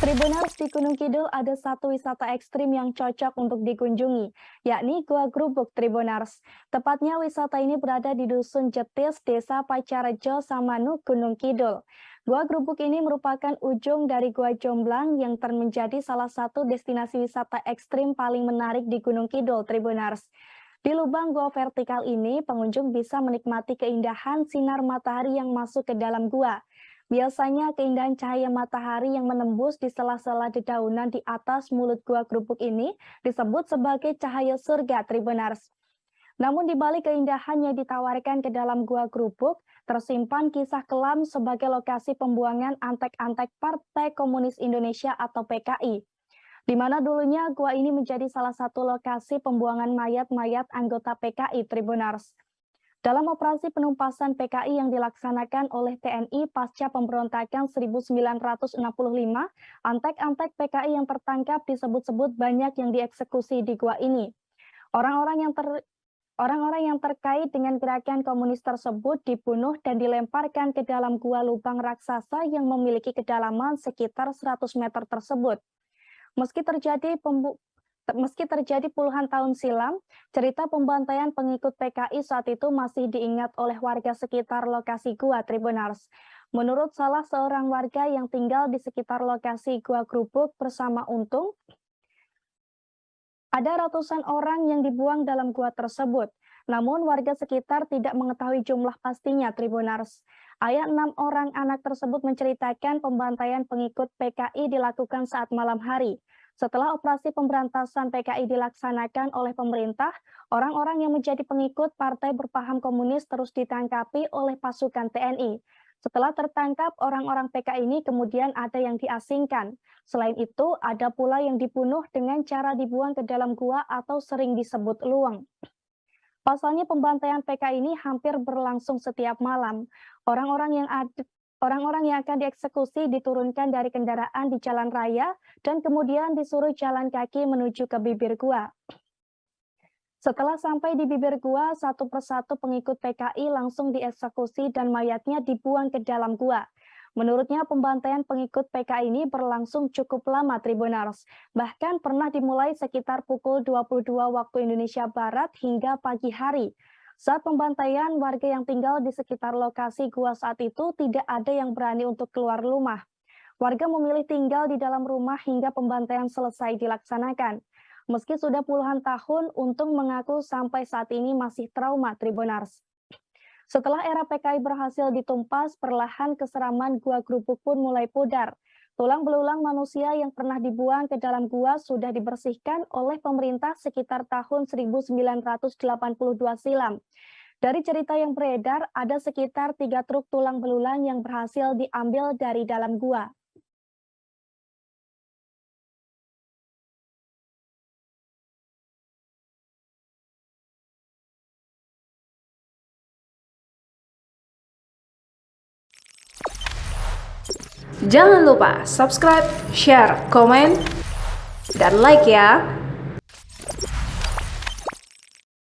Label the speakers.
Speaker 1: Tribuners, di Gunung Kidul ada satu wisata ekstrim yang cocok untuk dikunjungi, yakni Gua Grubuk Tribuners. Tepatnya wisata ini berada di Dusun Jetis, Desa Pacarejo, Samanu, Gunung Kidul. Gua Grubuk ini merupakan ujung dari Gua Jomblang yang menjadi salah satu destinasi wisata ekstrim paling menarik di Gunung Kidul Tribuners. Di lubang gua vertikal ini, pengunjung bisa menikmati keindahan sinar matahari yang masuk ke dalam gua. Biasanya keindahan cahaya matahari yang menembus di sela-sela dedaunan di atas mulut gua Grubuk ini disebut sebagai cahaya surga Tribuners. Namun di balik keindahan yang ditawarkan ke dalam gua Grubuk, tersimpan kisah kelam sebagai lokasi pembuangan antek-antek Partai Komunis Indonesia atau PKI, di mana dulunya gua ini menjadi salah satu lokasi pembuangan mayat-mayat anggota PKI Tribuners. Dalam operasi penumpasan PKI yang dilaksanakan oleh TNI pasca pemberontakan 1965, antek-antek PKI yang tertangkap disebut-sebut banyak yang dieksekusi di gua ini. Orang-orang yang terkait dengan gerakan komunis tersebut dibunuh dan dilemparkan ke dalam gua lubang raksasa yang memiliki kedalaman sekitar 100 meter tersebut. Meski terjadi puluhan tahun silam, cerita pembantaian pengikut PKI saat itu masih diingat oleh warga sekitar lokasi gua Tribuners. Menurut salah seorang warga yang tinggal di sekitar lokasi gua Grubuk bersama Untung, ada ratusan orang yang dibuang dalam gua tersebut. Namun warga sekitar tidak mengetahui jumlah pastinya Tribuners. Ayah 6 orang anak tersebut menceritakan pembantaian pengikut PKI dilakukan saat malam hari. Setelah operasi pemberantasan PKI dilaksanakan oleh pemerintah, orang-orang yang menjadi pengikut partai berpaham komunis terus ditangkapi oleh pasukan TNI. Setelah tertangkap, orang-orang PKI ini kemudian ada yang diasingkan. Selain itu, ada pula yang dibunuh dengan cara dibuang ke dalam gua atau sering disebut luang. Pasalnya pembantaian PKI ini hampir berlangsung setiap malam. Orang-orang yang akan dieksekusi diturunkan dari kendaraan di jalan raya dan kemudian disuruh jalan kaki menuju ke bibir gua. Setelah sampai di bibir gua, satu persatu pengikut PKI langsung dieksekusi dan mayatnya dibuang ke dalam gua. Menurutnya pembantaian pengikut PKI ini berlangsung cukup lama Tribuners, bahkan pernah dimulai sekitar pukul 22 waktu Indonesia Barat hingga pagi hari. Saat pembantaian, warga yang tinggal di sekitar lokasi gua saat itu tidak ada yang berani untuk keluar rumah. Warga memilih tinggal di dalam rumah hingga pembantaian selesai dilaksanakan. Meski sudah puluhan tahun, Untung mengaku sampai saat ini masih trauma Tribuners. Setelah era PKI berhasil ditumpas, perlahan keseraman gua Grubuk pun mulai pudar. Tulang belulang manusia yang pernah dibuang ke dalam gua sudah dibersihkan oleh pemerintah sekitar tahun 1982 silam. Dari cerita yang beredar, ada sekitar 3 truk tulang belulang yang berhasil diambil dari dalam gua.
Speaker 2: Jangan lupa subscribe, share, komen, dan like ya.